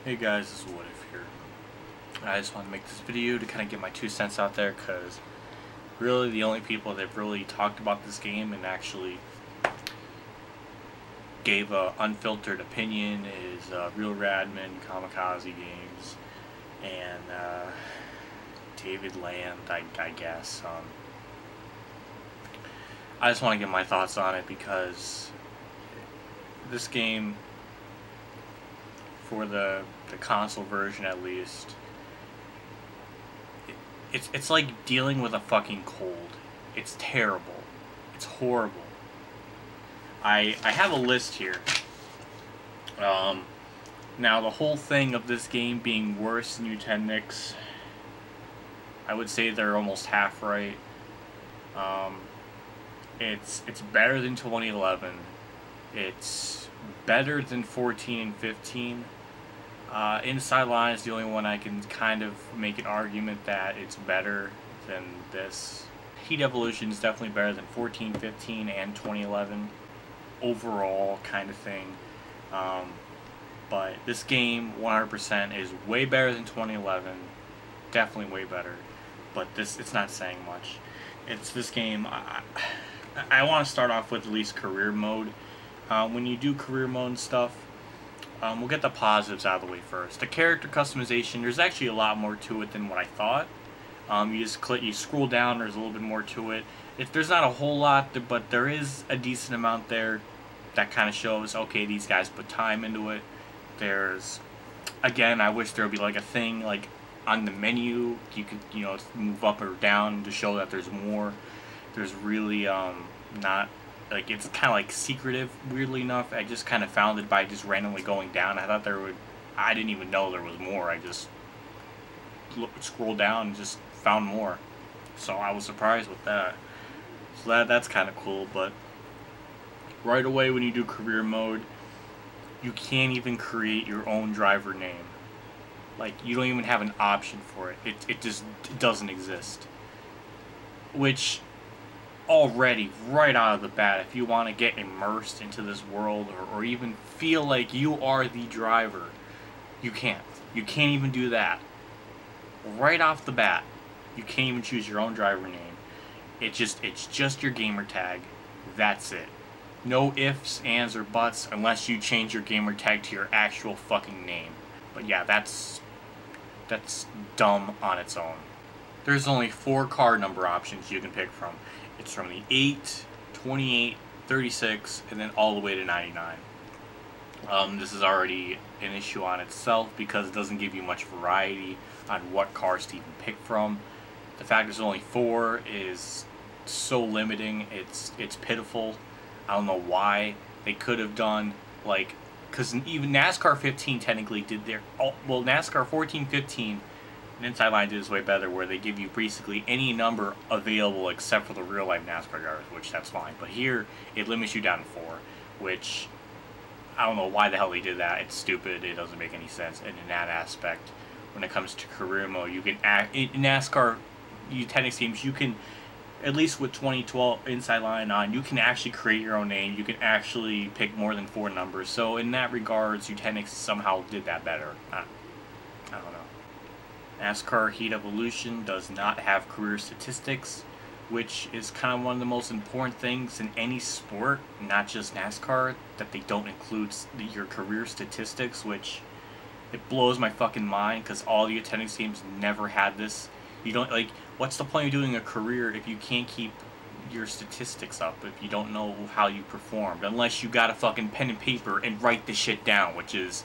Hey guys, this is What If here. I just want to make this video to kind of get my 2 cents out there, because really the only people that have really talked about this game and actually gave a unfiltered opinion is Real Radman, Kamikaze Games, and David Land, I guess. I just want to get my thoughts on it, because this game, for the console version at least, it's like dealing with a fucking cold. It's terrible. It's horrible. I have a list here. Now the whole thing of this game being worse than Untitled, I would say they're almost half right. It's better than 2011. It's better than 14 and 15. Inside Line is the only one I can kind of make an argument that it's better than this. Heat Evolution is definitely better than 14, 15, and 2011 overall kind of thing. But this game 100% is way better than 2011. Definitely way better. But it's not saying much. It's this game. I want to start off with at least career mode. When you do career mode and stuff, we'll get the positives out of the way first. The character customization, there's actually a lot more to it than what I thought. You just click, you scroll down, there's a little bit more to it. There's not a whole lot, but there is a decent amount there that kind of shows, okay, these guys put time into it. There's, again, I wish there would be like a thing, like on the menu, you could, move up or down to show that there's more. There's really, not, like, it's kind of like secretive, weirdly enough. I just kind of found it by just randomly going down. I thought I didn't even know there was more. I just scrolled down and just found more. So I was surprised with that. So that's kind of cool. But right away when you do career mode, you can't even create your own driver name. Like, you don't even have an option for it. It just doesn't exist. Which, already, right out of the bat, if you want to get immersed into this world, or even feel like you are the driver, you can't. You can't even do that. Right off the bat, you can't even choose your own driver name. It's just your gamer tag. That's it. No ifs, ands, or buts unless you change your gamer tag to your actual fucking name. But yeah, that's dumb on its own. There's only 4 car number options you can pick from. It's from the 8, 28, 36, and then all the way to 99. This is already an issue on itself because it doesn't give you much variety on what cars to even pick from. The fact there's only 4 is so limiting. It's pitiful. I don't know why. They could have done, like, because even NASCAR 15 technically did their, well, NASCAR 14, 15, and Inside Line did this way better, where they give you basically any number available except for the real-life NASCAR drivers, which that's fine. But here, it limits you down to 4, which I don't know why the hell they did that. It's stupid. It doesn't make any sense. And in that aspect, when it comes to career mode, you can in NASCAR, tennis teams, you can, at least with 2012 Inside Line on, you can actually create your own name. You can actually pick more than 4 numbers. So in that regards, Untitled somehow did that better. I don't know. NASCAR Heat Evolution does not have career statistics, which is kind of one of the most important things in any sport, not just NASCAR, that they don't include your career statistics, which it blows my fucking mind, because all the attending teams never had this. You don't, like, what's the point of doing a career if you can't keep your statistics up, if you don't know how you performed, unless you got a fucking pen and paper and write the shit down, which is,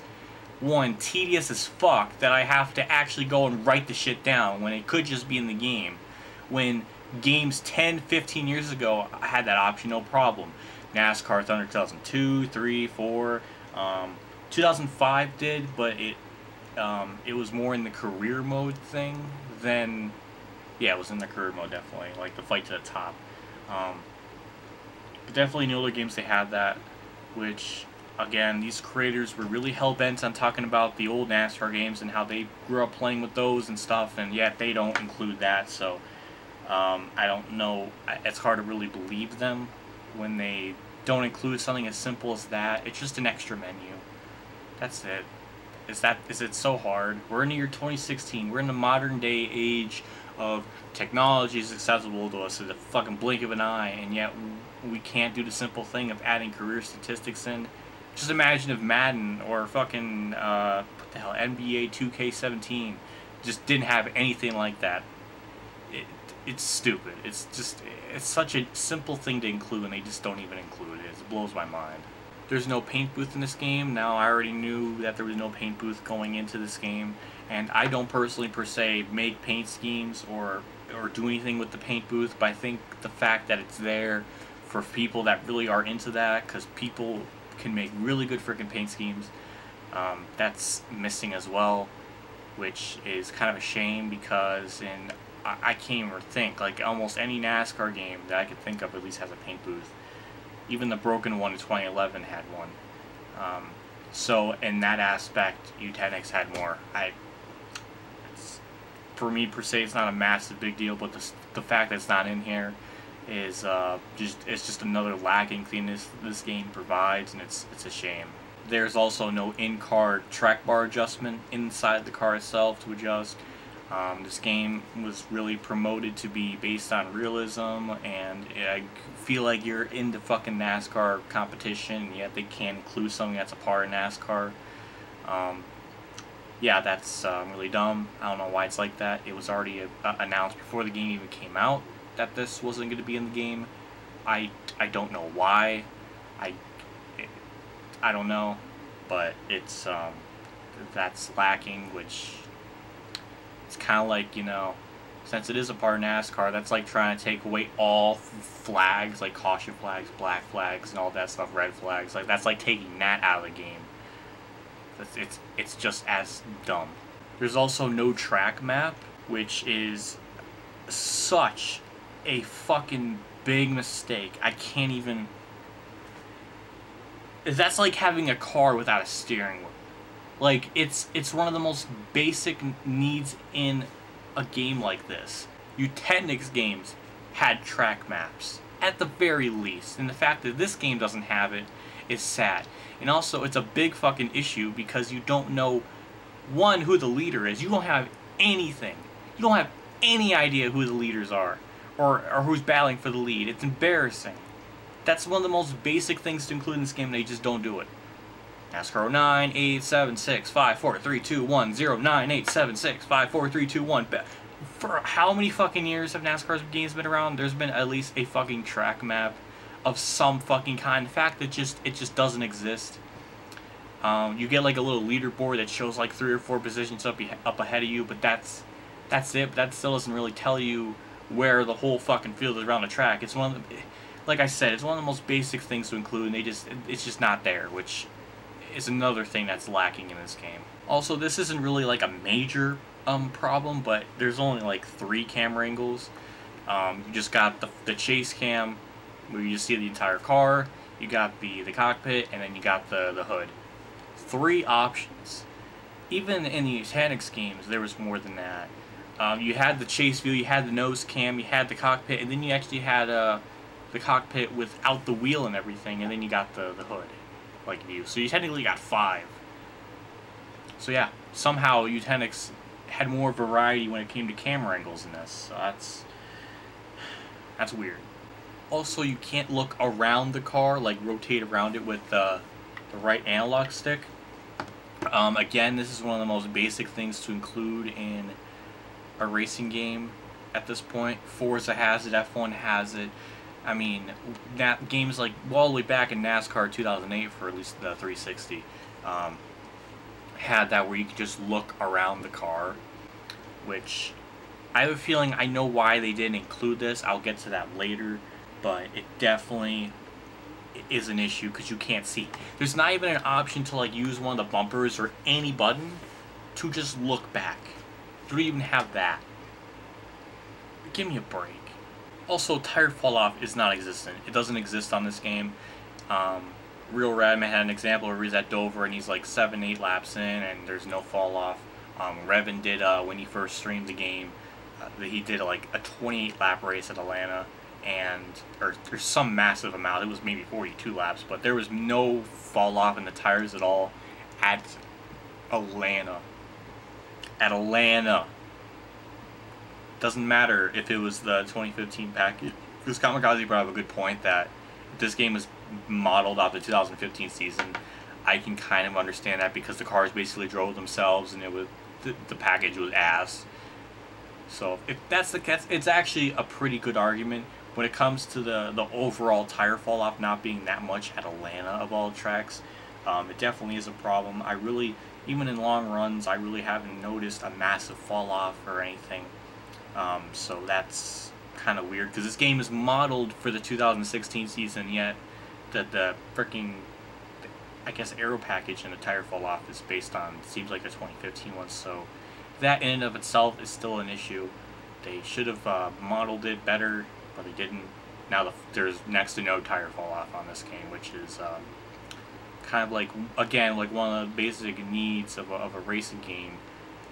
one, tedious as fuck, that I have to actually go and write the shit down when it could just be in the game. When games 10, 15 years ago, I had that option, no problem. NASCAR Thunder 2002, 3, 4, 2005 did, but it was more in the career mode thing than, yeah, it was in the career mode, definitely, like the fight to the top. But definitely in older games they had that, which, again, these creators were really hell-bent on talking about the old NASCAR games and how they grew up playing with those and stuff, and yet they don't include that, so I don't know. It's hard to really believe them when they don't include something as simple as that. It's just an extra menu. That's it. Is it so hard? We're in the year 2016. We're in the modern day age of technology is accessible to us at the fucking blink of an eye, and yet we can't do the simple thing of adding career statistics in. Just imagine if Madden or fucking what the hell, NBA 2K17 just didn't have anything like that. It's stupid. It's such a simple thing to include, and they just don't even include it. It blows my mind. There's no paint booth in this game. Now, I already knew that there was no paint booth going into this game, and I don't personally, per se, make paint schemes or do anything with the paint booth, but I think the fact that it's there for people that really are into that, because people can make really good freaking paint schemes, that's missing as well, which is kind of a shame, because I can't even think, like almost any NASCAR game that I could think of at least has a paint booth. Even the broken one in 2011 had one. So in that aspect, Untitled had more. For me per se, it's not a massive big deal, but the fact that it's not in here is just another lacking thing this game provides, and it's a shame. There's also no in-car track bar adjustment inside the car itself to adjust. This game was really promoted to be based on realism, and I feel like you're in the fucking NASCAR competition, and yet they can't include something that's a part of NASCAR. Yeah, that's really dumb. I don't know why it's like that. It was already announced before the game even came out that this wasn't going to be in the game. I don't know why. I don't know, but it's that's lacking, which it's kind of like, you know, since it is a part of NASCAR, that's like trying to take away all flags, like caution flags, black flags, and all that stuff, red flags. Like, that's like taking that out of the game. It's just as dumb. There's also no track map, which is such a fucking big mistake. I can't even... That's like having a car without a steering wheel. Like, it's one of the most basic needs in a game like this. Untitled games had track maps, at the very least. And the fact that this game doesn't have it is sad. And also, it's a big fucking issue because you don't know, one, who the leader is. You don't have anything. You don't have any idea who the leaders are, or who's battling for the lead. It's embarrassing. That's one of the most basic things to include in this game, and they just don't do it. NASCAR 09, 8, 7, 6, 5, 4, 3, 2, 1, 0, 9, 8, 7, 6, 5, 4, 3, 2, 1. For how many fucking years have NASCAR's games been around? There's been at least a fucking track map of some fucking kind. The fact that it just doesn't exist. You get like a little leaderboard that shows like 3 or 4 positions up ahead of you, but that's it. But that still doesn't really tell you where the whole fucking field is around the track. It's one of the, like I said, it's one of the most basic things to include, and it's just not there, which is another thing that's lacking in this game. Also, this isn't really like a major problem, but there's only like 3 camera angles. You just got the chase cam, where you just see the entire car. You got the cockpit, and then you got the hood. 3 options. Even in the Untitled games, there was more than that. You had the chase view, you had the nose cam, you had the cockpit, and then you actually had the cockpit without the wheel and everything, and then you got the hood like view. So you technically got 5. So yeah, somehow Untitled had more variety when it came to camera angles in this. So that's weird. Also, you can't look around the car, like rotate around it with the right analog stick. Again, this is one of the most basic things to include in a racing game at this point. Forza has it, F1 has it. I mean, games like all the way back in NASCAR 2008, for at least the 360, had that where you could just look around the car, which I have a feeling I know why they didn't include this. I'll get to that later, but it definitely is an issue because you can't see. There's not even an option to like use one of the bumpers or any button to just look back. You don't even have that. Give me a break. Also, tire fall off is not existent. It doesn't exist on this game. Real Radman had an example where he's at Dover and he's like 7-8 laps in and there's no fall off. Revan did when he first streamed the game. He did like a 28 lap race at Atlanta, and or some massive amount. It was maybe 42 laps, but there was no fall off in the tires at all. Atlanta. Atlanta. Doesn't matter if it was the 2015 package. Because Kamikaze brought up a good point that if this game was modeled off the 2015 season, I can kind of understand that because the cars basically drove themselves and it was the package was ass. So if that's the case, it's actually a pretty good argument when it comes to the overall tire fall off not being that much at Atlanta of all tracks. It definitely is a problem. I really, even in long runs, I really haven't noticed a massive fall off or anything. So that's kind of weird because this game is modeled for the 2016 season, yet the freaking, I guess, aero package and the tire fall off is based on, seems like the 2015 one. So that in and of itself is still an issue. They should have modeled it better, but they didn't. Now there's next to no tire fall off on this game, which is kind of like, again, like one of the basic needs of a racing game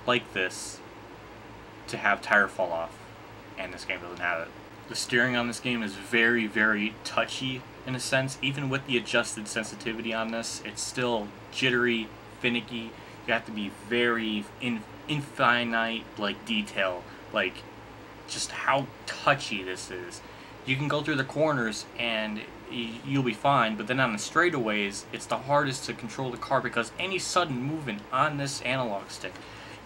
like this, to have tire fall off, and this game doesn't have it. The steering on this game is very, very touchy in a sense. Even with the adjusted sensitivity on this, it's still jittery, finicky. You have to be very infinite, like, detail, like just how touchy this is. You can go through the corners and you'll be fine, but then on the straightaways, it's the hardest to control the car because any sudden movement on this analog stick,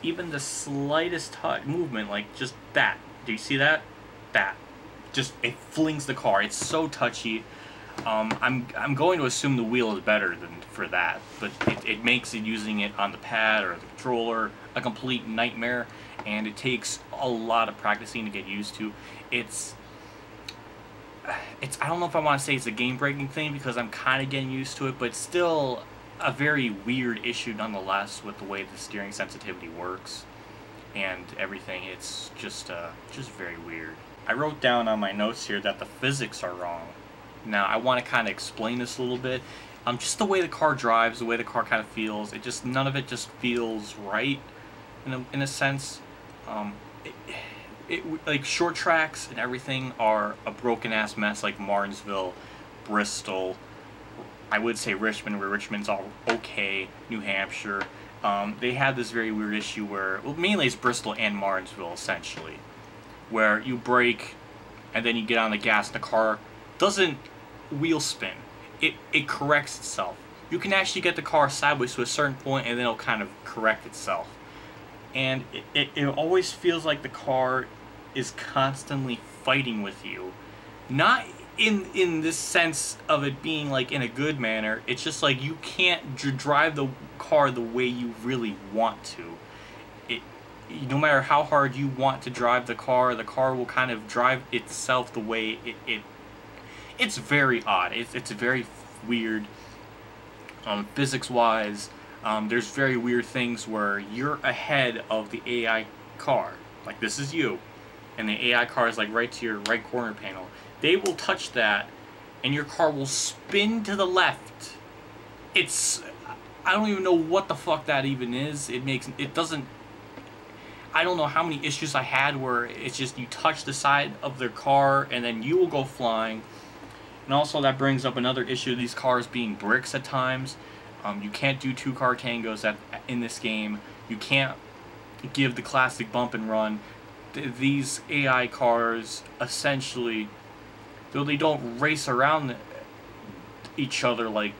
even the slightest movement, like just that. Do you see that? That. Just, it flings the car. It's so touchy. I'm going to assume the wheel is better than for that, but it makes it using it on the pad or the controller a complete nightmare, and it takes a lot of practicing to get used to. It's I don't know if I want to say it's a game-breaking thing because I'm kind of getting used to it, but it's still a very weird issue nonetheless with the way the steering sensitivity works and everything. It's just very weird. I wrote down on my notes here that the physics are wrong. Now I want to kind of explain this a little bit. Just the way the car drives, the way the car kind of feels, none of it just feels right in a sense. Like short tracks and everything are a broken ass mess, like Martinsville, Bristol, I would say Richmond, where Richmond's all okay, New Hampshire. They have this very weird issue where, well, mainly it's Bristol and Martinsville essentially, where you brake and then you get on the gas and the car doesn't wheel spin. It corrects itself. You can actually get the car sideways to a certain point and then it'll kind of correct itself. And it always feels like the car is constantly fighting with you. Not in this sense of it being like in a good manner. It's just like you can't drive the car the way you really want to. No matter how hard you want to drive the car will kind of drive itself the way it's very odd. It's very weird. Physics-wise, there's very weird things where you're ahead of the AI car. Like, this is you, and the AI car is like right to your right corner panel. They will touch that, and your car will spin to the left. I don't even know what the fuck that even is. I don't know how many issues I had where it's just you touch the side of their car, and then you will go flying. And also that brings up another issue, these cars being bricks at times. You can't do two-car tangos in this game. You can't give the classic bump and run. These AI cars, essentially, though they don't race around each other like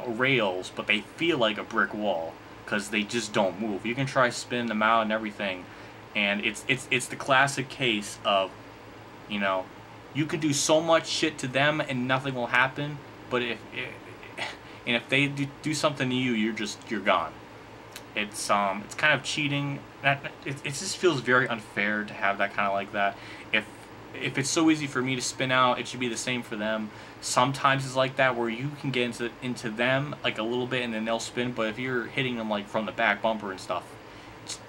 rails, but they feel like a brick wall because they just don't move. You can try spinning them out and everything, and it's the classic case of, you can do so much shit to them and nothing will happen, but if they do something to you, you're gone. It's kind of cheating. It just feels very unfair to have that kind of like that. If it's so easy for me to spin out, it should be the same for them. Sometimes it's like that where you can get into them like a little bit and then they'll spin, but if you're hitting them like from the back bumper and stuff,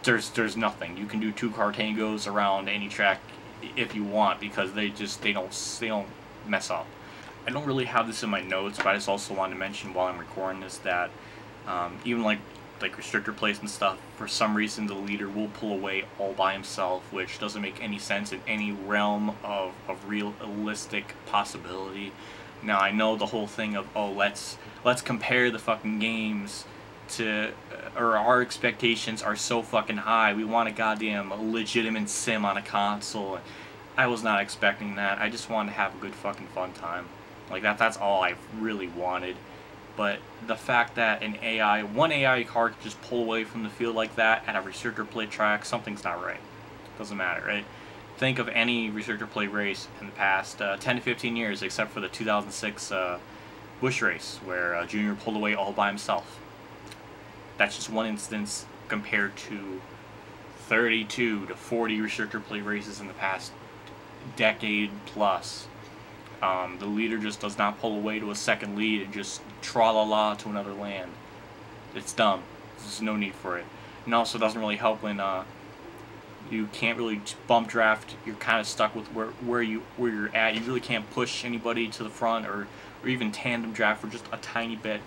there's nothing. You can do two-car tangos around any track if you want because they don't mess up. I don't really have this in my notes, but I just also wanted to mention while I'm recording this that even like restrictor plates and stuff, for some reason the leader will pull away all by himself, which doesn't make any sense in any realm of realistic possibility. Now I know the whole thing of, oh, let's compare the fucking games to or our expectations are so fucking high. We want a goddamn legitimate sim on a console. I was not expecting that. I just wanted to have a good fucking fun time. Like that's all I really wanted. But the fact that one AI car could just pull away from the field like that at a restrictor plate track, something's not right. Doesn't matter, right? Think of any restrictor plate race in the past 10 to 15 years, except for the 2006 Busch race, where Junior pulled away all by himself. That's just one instance compared to 32 to 40 restrictor plate races in the past decade plus. The leader just does not pull away to a second lead and just tra-la-la to another land. It's dumb. There's no need for it. And also doesn't really help when you can't really bump draft. You're kind of stuck with where you're at. You really can't push anybody to the front or even tandem draft for just a tiny bit,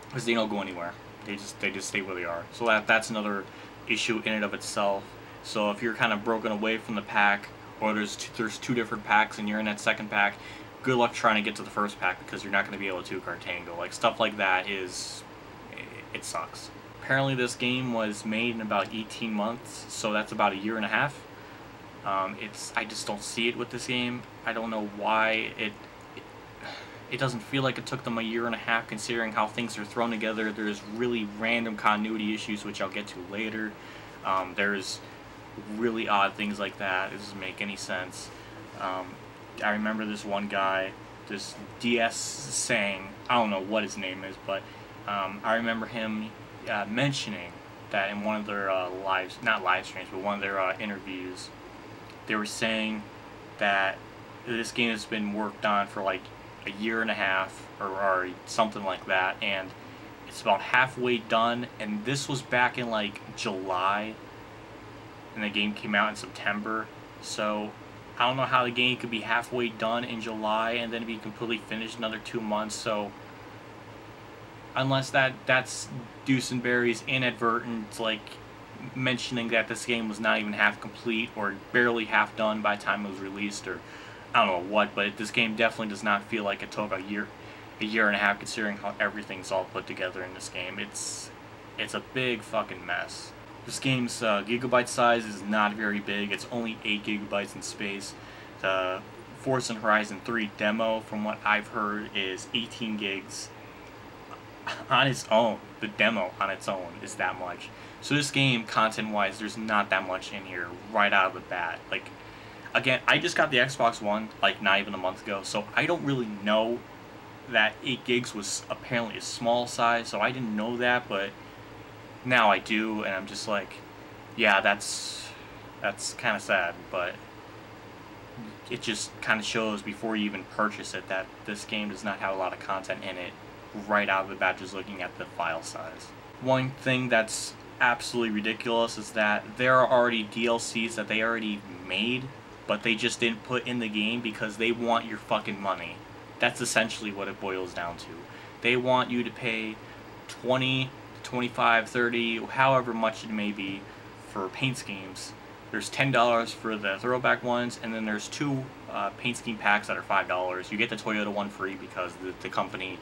because they don't go anywhere. They just stay where they are. So that's another issue in and of itself. So if you're kind of broken away from the pack, or there's two different packs and you're in that second pack, good luck trying to get to the first pack, because you're not going to be able to two-card tango. Like, stuff like that it sucks. Apparently this game was made in about 18 months, so that's about a year and a half. I just don't see it with this game. I don't know why it doesn't feel like it took them a year and a half, considering how things are thrown together. There's really random continuity issues, which I'll get to later. There's really odd things like that. It doesn't make any sense. I remember this one guy, this DS saying, I don't know what his name is, but I remember him mentioning that in one of their not live streams, but one of their interviews, they were saying that this game has been worked on for like a year and a half or something like that, and it's about halfway done, and this was back in like July, and the game came out in September. So I don't know how the game could be halfway done in July and then be completely finished another 2 months. So unless that's Dusenberry's inadvertent like mentioning that this game was not even half complete or barely half done by the time it was released, or I don't know what, but this game definitely does not feel like it took a year and a half, considering how everything's all put together in this game. It's a big fucking mess. This game's gigabyte size is not very big. It's only 8 gigabytes in space. The Forza Horizon 3 demo, from what I've heard, is 18 gigs on its own. The demo on its own is that much. So this game, content-wise, there's not that much in here right out of the bat. Like, again, I just got the Xbox One, like, not even a month ago, so I don't really know that 8 gigs was apparently a small size, so I didn't know that, but now I do, and I'm just like, yeah, that's kind of sad, but it just kind of shows before you even purchase it that this game does not have a lot of content in it right out of the bat, just looking at the file size. One thing that's absolutely ridiculous is that there are already DLCs that they already made, but they just didn't put in the game because they want your fucking money. That's essentially what it boils down to. They want you to pay 20, 25, 30, however much it may be for paint schemes. There's $10 for the throwback ones, and then there's 2 paint scheme packs that are $5. You get the Toyota one free because the company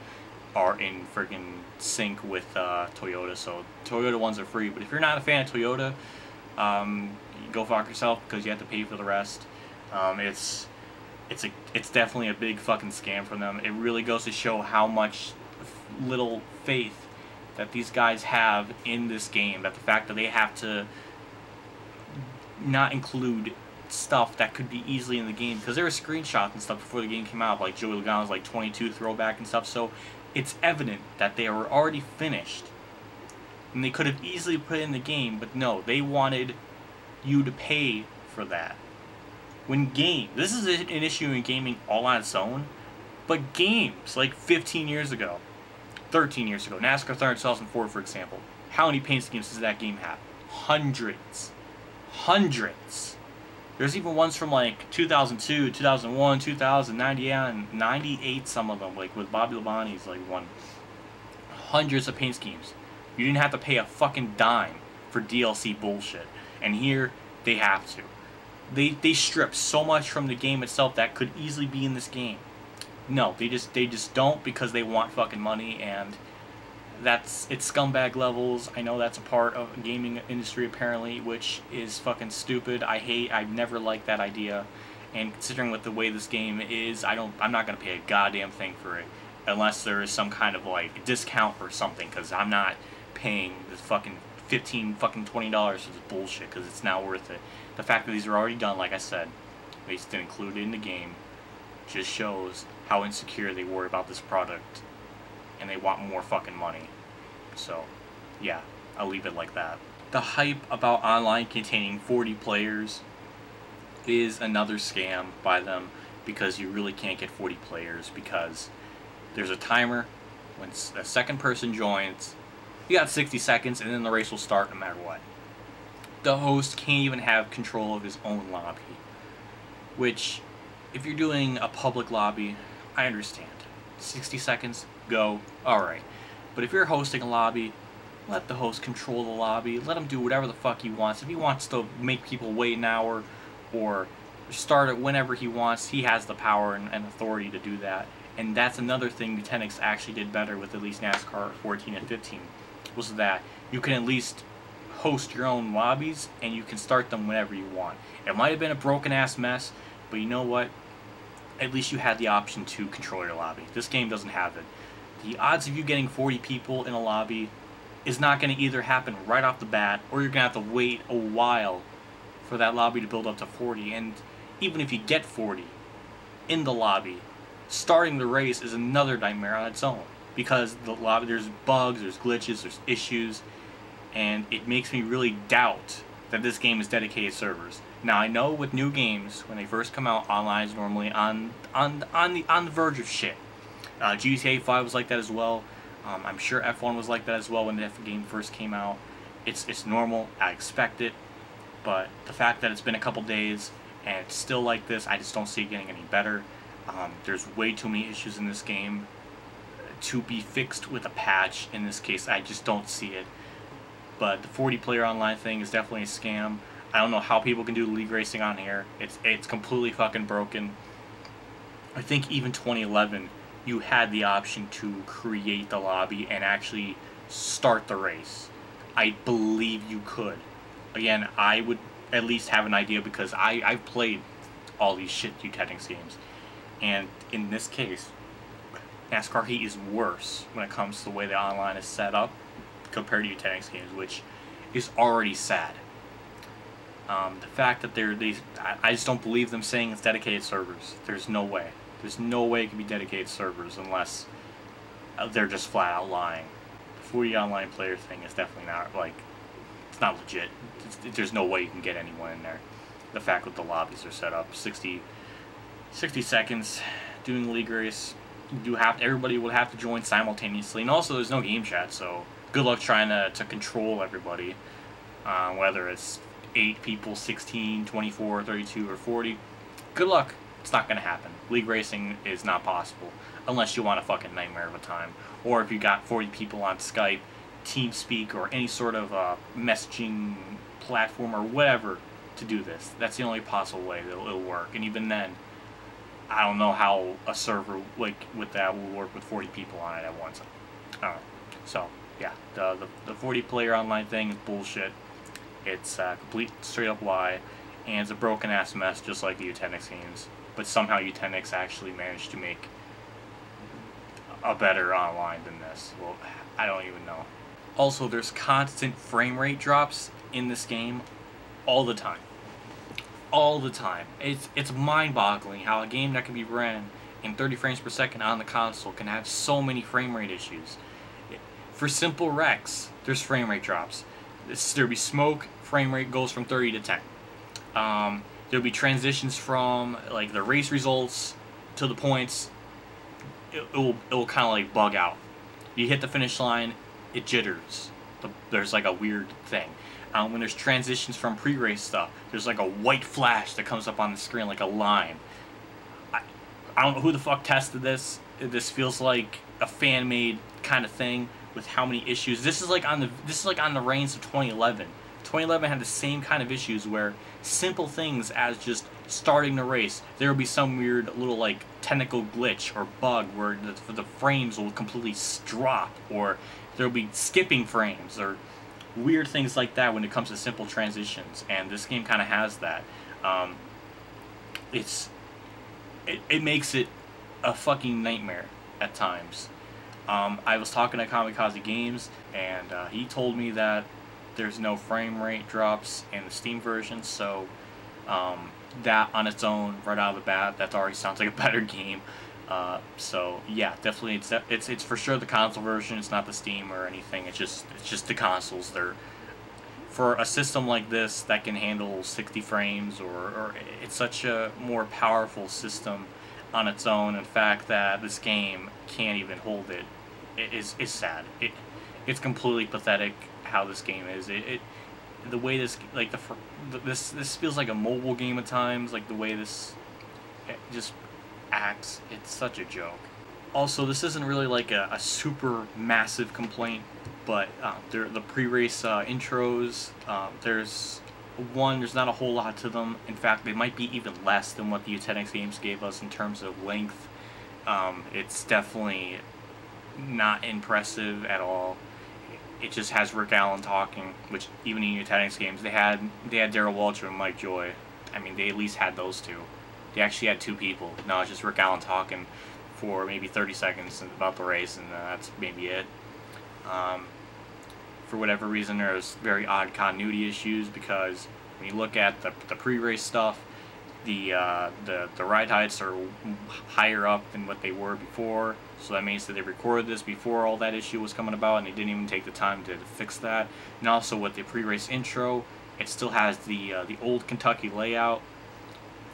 are in friggin' sync with Toyota, so Toyota ones are free. But if you're not a fan of Toyota, go fuck yourself, because you have to pay for the rest. It's definitely a big fucking scam from them. It really goes to show how much little faith that these guys have in this game, that the fact that they have to not include stuff that could be easily in the game, because there were screenshots and stuff before the game came out, like Joey Logano's like 22 throwback and stuff, so it's evident that they were already finished, and they could have easily put it in the game, but no, they wanted you to pay for that. This is an issue in gaming all on its own, but games like 15 years ago, 13 years ago, NASCAR 2004, for example, how many paint schemes does that game have? Hundreds. There's even ones from like 2002, 2001, 2000, 98, some of them, like with Bobby Labonte's like one. Hundreds of paint schemes. You didn't have to pay a fucking dime for DLC bullshit, and here they have to. They strip so much from the game itself that could easily be in this game. No, they just don't, because they want fucking money, and it's scumbag levels. I know that's a part of the gaming industry apparently, which is fucking stupid. I've never liked that idea. And considering what the way this game is, I'm not gonna pay a goddamn thing for it unless there is some kind of like discount or something, because I'm not paying this fucking $20 for this bullshit, because it's not worth it. The fact that these are already done, like I said, they just didn't include it in the game, just shows how insecure they were about this product, and they want more fucking money. So, yeah, I'll leave it like that. The hype about online containing 40 players is another scam by them, because you really can't get 40 players, because there's a timer. When the second person joins, you got 60 seconds, and then the race will start no matter what. The host can't even have control of his own lobby, which, if you're doing a public lobby, I understand. 60 seconds, go, alright. But if you're hosting a lobby, let the host control the lobby, let him do whatever the fuck he wants. If he wants to make people wait an hour, or start it whenever he wants, he has the power and authority to do that. And that's another thing Nutanix actually did better with at least NASCAR 14 and 15, was that you can at least host your own lobbies, and you can start them whenever you want. It might have been a broken ass mess, but you know what? At least you had the option to control your lobby. This game doesn't have it. The odds of you getting 40 people in a lobby is not going to either happen right off the bat, or you're going to have to wait a while for that lobby to build up to 40. And even if you get 40 in the lobby, starting the race is another nightmare on its own, because the lobby, there's bugs, there's glitches, there's issues, and it makes me really doubt that this game is dedicated servers. Now, I know with new games, when they first come out, online is normally on the verge of shit. GTA 5 was like that as well. I'm sure F1 was like that as well when the game first came out. It's normal. I expect it. But the fact that it's been a couple days and it's still like this, I just don't see it getting any better. There's way too many issues in this game to be fixed with a patch. In this case, I just don't see it. But the 40-player online thing is definitely a scam. I don't know how people can do league racing on here. It's completely fucking broken. I think even 2011, you had the option to create the lobby and actually start the race. I believe you could. Again, I would at least have an idea, because I've played all these shit Nutanix games. And in this case, NASCAR Heat is worse when it comes to the way the online is set up compared to Nutanix games, which is already sad. The fact that I just don't believe them saying it's dedicated servers. There's no way. There's no way it can be dedicated servers unless they're just flat out lying. The 40 online player thing is definitely not, like, it's not legit. There's no way you can get anyone in there. The fact that the lobbies are set up, 60 seconds doing the league race, everybody will have to join simultaneously, and also there's no game chat, so good luck trying to control everybody, whether it's 8 people, 16, 24, 32, or 40. Good luck. It's not going to happen. League racing is not possible unless you want a fucking nightmare of a time, or if you got 40 people on Skype, TeamSpeak, or any sort of messaging platform or whatever to do this. That's the only possible way that it'll work, and even then, I don't know how a server like with that will work with 40 people on it at once. So yeah, the 40 player online thing is bullshit. It's a complete straight up lie, and it's a broken ass mess just like the Nutanix games. But somehow Nutanix actually managed to make a better online than this. Well, I don't even know. Also, there's constant frame rate drops in this game all the time. All the time. It's mind-boggling how a game that can be ran in 30 frames per second on the console can have so many frame rate issues. For simple wrecks, there's frame rate drops. There'll be smoke, frame rate goes from 30 to 10. There'll be transitions from like the race results to the points. It'll kind of like bug out. You hit the finish line, it jitters. There's like a weird thing. When there's transitions from pre-race stuff, there's like a white flash that comes up on the screen like a line. I don't know who the fuck tested this. This feels like a fan-made kind of thing with how many issues. This is like on the reigns of 2011. 2011 had the same kind of issues where simple things as just starting the race, there will be some weird little like technical glitch or bug where the frames will completely drop, or there'll be skipping frames or weird things like that when it comes to simple transitions, and this game kind of has that. It makes it a fucking nightmare at times. I was talking to Kamikaze Games, and he told me that there's no frame rate drops in the Steam version, so that on its own, right out of the bat, that already sounds like a better game. So yeah, definitely, it's for sure the console version. It's not the Steam or anything. It's just the consoles. They're for a system like this that can handle 60 frames, or it's such a more powerful system on its own. In fact, that this game can't even hold it. Is sad. It's completely pathetic how this game is. The way this, like, this feels like a mobile game at times. Like the way this just acts, it's such a joke. Also, this isn't really like a super massive complaint, but the pre-race intros, there's not a whole lot to them. In fact, they might be even less than what the Untitled Games gave us in terms of length. It's definitely not impressive at all. It just has Rick Allen talking, which even in Untitled Games they had Darrell Waltrip and Mike Joy. I mean, they at least had those two. They actually had two people. No, it's just Rick Allen talking for maybe 30 seconds about the race, and that's maybe it. For whatever reason, there's very odd continuity issues, because when you look at the pre-race stuff, the ride heights are higher up than what they were before, so that means that they recorded this before all that issue was coming about, and they didn't even take the time to fix that. And also with the pre-race intro, it still has the old Kentucky layout,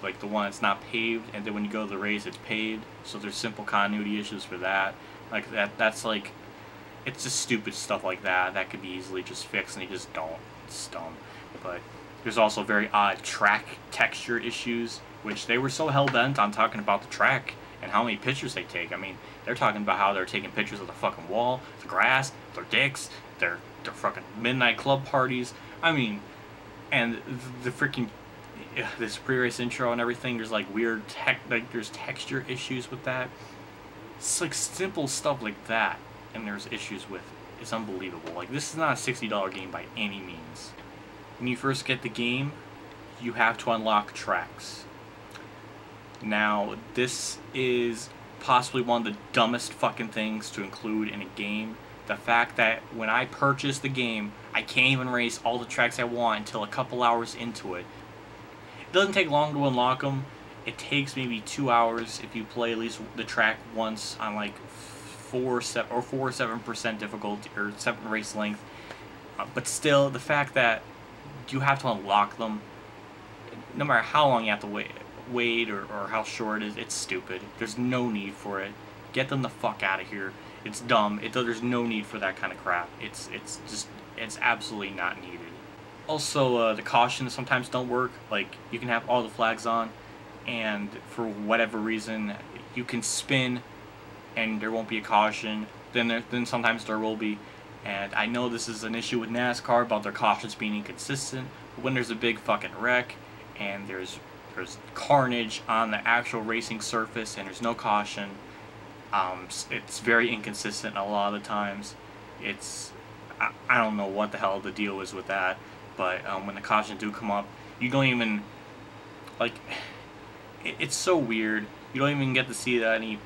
like the one that's not paved, and then when you go to the race, it's paved. So there's simple continuity issues for that. Like that's like, it's just stupid stuff like that could be easily just fixed, and they just don't. It's dumb. But there's also very odd track texture issues, which they were so hell-bent on talking about the track and how many pictures they take. I mean, they're talking about how they're taking pictures of the fucking wall, the grass, their dicks, their fucking midnight club parties. I mean, and the freaking this pre-race intro and everything, there's like weird there's texture issues with that. It's like simple stuff like that, and there's issues with it. It's unbelievable. Like, this is not a $60 game by any means. When you first get the game, you have to unlock tracks. Now, this is possibly one of the dumbest fucking things to include in a game. The fact that when I purchased the game, I can't even race all the tracks I want until a couple hours into it. It doesn't take long to unlock them. It takes maybe 2 hours if you play at least the track once on like 4 or 7% difficulty, or 7 race length. But still, the fact that you have to unlock them, no matter how long you have to wait or how short it is, it's stupid. There's no need for it. Get them the fuck out of here. It's dumb. There's no need for that kind of crap. It's absolutely not needed. Also, the cautions sometimes don't work. Like, you can have all the flags on, and for whatever reason, you can spin, and there won't be a caution. Then sometimes there will be. And I know this is an issue with NASCAR about their cautions being inconsistent. But when there's a big fucking wreck, and there's carnage on the actual racing surface, and there's no caution, it's very inconsistent a lot of the times. I don't know what the hell the deal is with that, but when the cautions do come up, you don't even, like, it's so weird. You don't even get to see any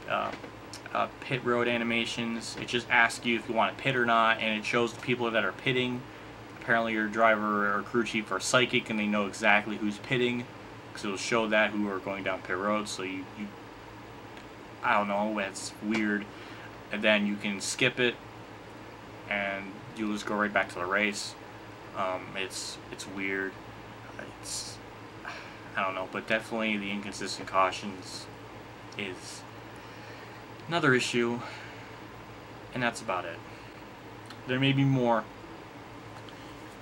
pit road animations. It just asks you if you want to pit or not, and it shows the people that are pitting. Apparently your driver or crew chief are psychic, and they know exactly who's pitting, because it'll show that who are going down pit road. So you I don't know, it's weird. And then you can skip it, and you'll just go right back to the race. It's weird. I don't know, but definitely the inconsistent cautions is another issue, and that's about it. There may be more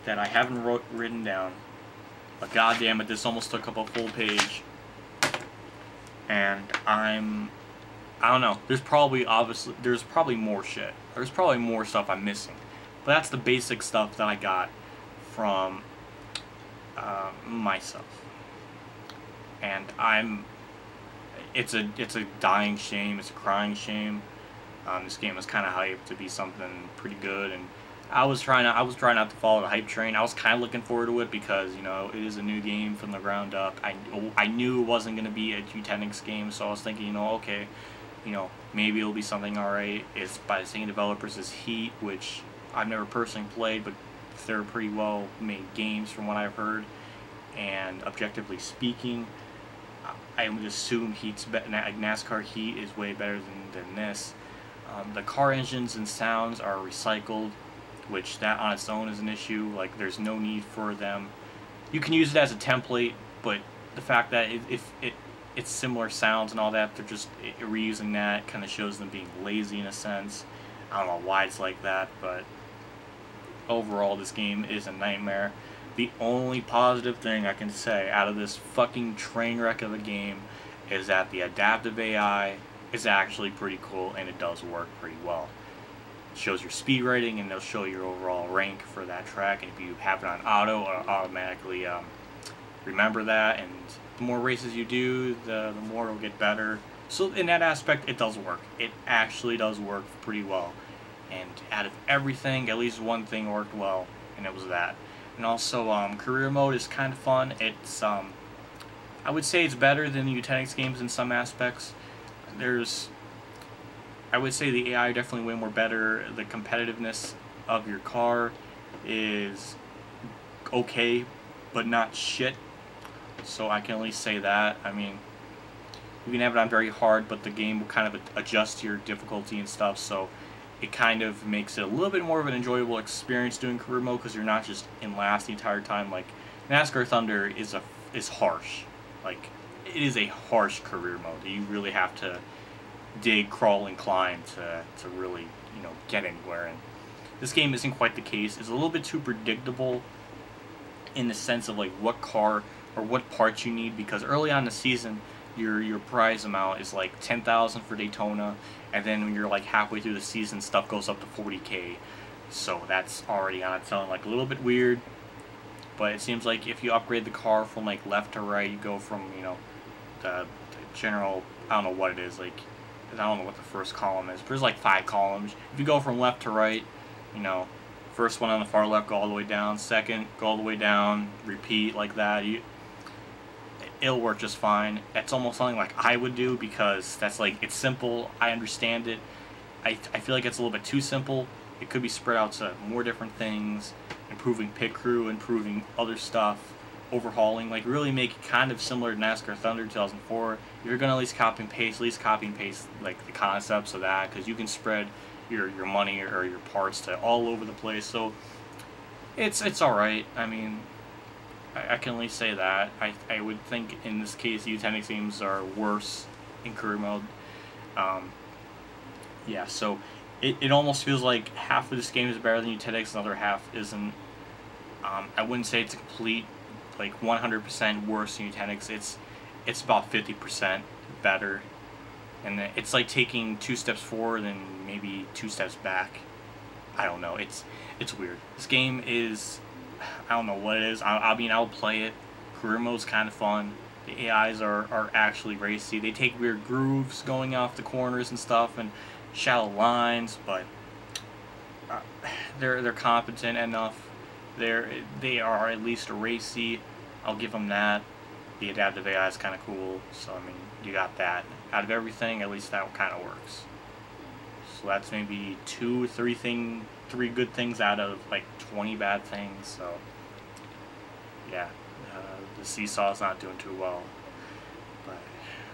that I haven't written down, but goddamn it, this almost took up a full page, and I don't know. There's probably more shit. There's probably more stuff I'm missing, but that's the basic stuff that I got from myself, and it's a dying shame. It's a crying shame This game was kind of hyped to be something pretty good, and I was trying not to follow the hype train. I was kind of looking forward to it because, you know, it is a new game from the ground up. I knew it wasn't going to be a Nutanix game, so I was thinking, you know, okay, you know, maybe it'll be something alright. It's by the same developers as Heat, which I've never personally played, but they're pretty well made games from what I've heard. And objectively speaking, I would assume NASCAR Heat is way better than this. The car engines and sounds are recycled, which that on its own is an issue. Like, there's no need for them. You can use it as a template, but the fact that it's similar sounds and all that, they're just reusing that kind of shows them being lazy in a sense. I don't know why it's like that, but overall this game is a nightmare. The only positive thing I can say out of this fucking train wreck of a game is that the adaptive AI is actually pretty cool, and it does work pretty well. It shows your speed rating, and it'll show your overall rank for that track, and if you have it on auto, it'll automatically remember that, and the more races you do, the more it'll get better. So in that aspect, it does work. It actually does work pretty well. And out of everything, at least one thing worked well, and it was that. And also, career mode is kind of fun. It's, I would say it's better than the Nutanix games in some aspects. I would say the AI definitely way more better. The competitiveness of your car is okay, but not shit. So I can at least say that. I mean, you can have it on very hard, but the game will kind of adjust to your difficulty and stuff, so it kind of makes it a little bit more of an enjoyable experience doing career mode, because you're not just in last the entire time. Like, NASCAR Thunder is harsh. Like, it is a harsh career mode. You really have to dig, crawl, and climb to really, you know, get anywhere. And this game isn't quite the case. It's a little bit too predictable in the sense of like what car or what parts you need, because early on in the season your prize amount is like 10,000 for Daytona, and then when you're like halfway through the season, stuff goes up to 40K. So that's already on its own like a little bit weird. But it seems like if you upgrade the car from like left to right, you go from, you know, the general, I don't know what it is, like, I don't know what the first column is, but there's like 5 columns. If you go from left to right, you know, first one on the far left, go all the way down, second, go all the way down, repeat like that. It'll work just fine. That's almost something like I would do, because that's like, it's simple, I understand it. I feel like it's a little bit too simple. It could be spread out to more different things, improving pit crew, improving other stuff, overhauling, like really make it kind of similar to NASCAR Thunder 2004. If you're going to at least copy and paste like the concepts of that, because you can spread your money or your parts to all over the place. So it's alright. I mean, I can at least say that. I would think in this case Nutanix games are worse in career mode. Yeah, so it almost feels like half of this game is better than Nutanix, the other half isn't. I wouldn't say it's a complete, like 100% worse than Nutanix. It's about 50% better, and it's like taking 2 steps forward and maybe 2 steps back. I don't know. It's weird. This game is, I don't know what it is. I mean, I'll play it. Career mode's kind of fun. The AIs are actually racy. They take weird grooves going off the corners and stuff, and shallow lines, but they're competent enough. They are at least racy. I'll give them that. The adaptive AI is kind of cool. So I mean, you got that. Out of everything, at least that kind of works. So that's maybe 2 or 3 good things out of like 20 bad things. So yeah, the seesaw's not doing too well. But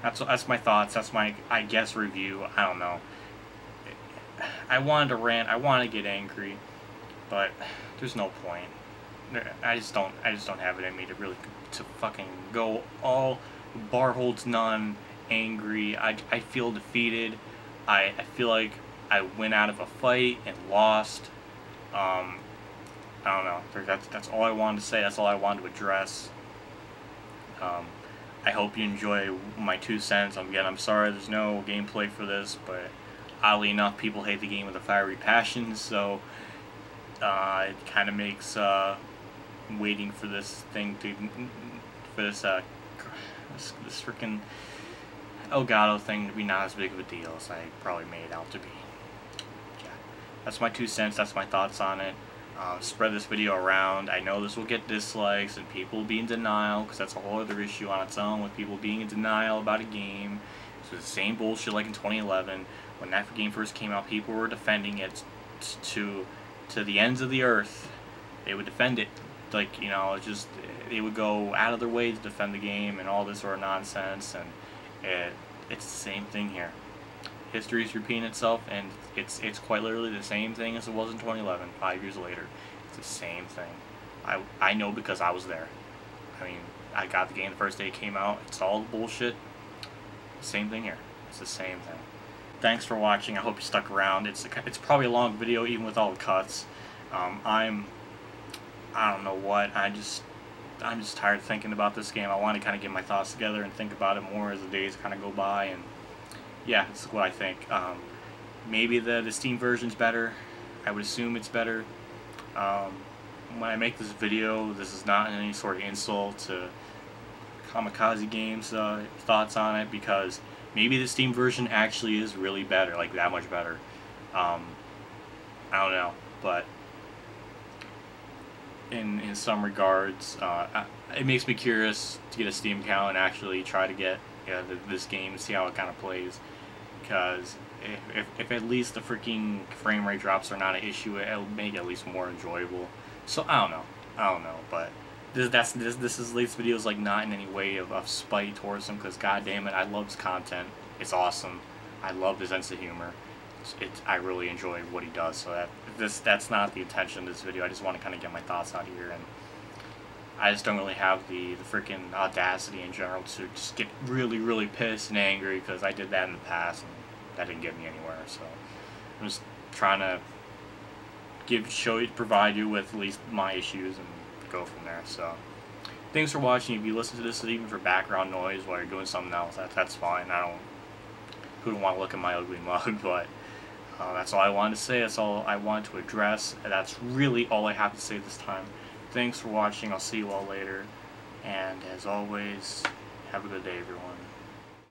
that's my thoughts. That's my, I guess, review. I don't know. I wanted to rant. I wanted to get angry, but there's no point. I just don't have it in me to fucking go all bar holds none angry. I feel defeated. I feel like I went out of a fight and lost. I don't know. That's all I wanted to say. That's all I wanted to address. I hope you enjoy my 2 cents. Again, I'm sorry there's no gameplay for this, but oddly enough, people hate the game with a fiery passion, so it kind of makes waiting for this thing this freaking Elgato thing to be not as big of a deal as I probably made it out to be. that's my 2 cents. That's my thoughts on it. Spread this video around. I know this will get dislikes and people will be in denial, because that's a whole other issue on its own, with people being in denial about a game. So the same bullshit like in 2011 when that game first came out. People were defending it to the ends of the earth. They would defend it, like, you know, just they would go out of their way to defend the game and all this sort of nonsense. And it's the same thing here. History is repeating itself, and it's quite literally the same thing as it was in 2011. 5 years later, it's the same thing. I know because I was there. I mean, I got the game the first day it came out. It's all bullshit. Same thing here. It's the same thing. Thanks for watching. I hope you stuck around. It's probably a long video even with all the cuts. I don't know what. I'm just tired of thinking about this game. I want to kind of get my thoughts together and think about it more as the days kind of go by. And yeah, this is what I think. Maybe the Steam version's better. I would assume it's better. When I make this video, this is not any sort of insult to Kamikaze Games' thoughts on it, because maybe the Steam version actually is really better, like that much better. I don't know, but in some regards, it makes me curious to get a Steam account and actually try to get this game and see how it kind of plays. Because if at least the freaking frame rate drops are not an issue, it'll make it at least more enjoyable. So I don't know, but this video is like not in any way of spite towards him, because god damn it, I love his content. It's awesome. I love his sense of humor. I really enjoy what he does. So that's not the intention of this video. I just want to kind of get my thoughts out here, and I just don't really have the freaking audacity in general to just get really pissed and angry, because I did that in the past and that didn't get me anywhere. So I'm just trying to provide you with at least my issues and go from there. So thanks for watching. If you listen to this even for background noise while you're doing something else, that's fine. Who don't want to look at my ugly mug? But that's all I wanted to say. That's all I wanted to address. That's really all I have to say this time. Thanks for watching. I'll see you all later. And as always, have a good day, everyone.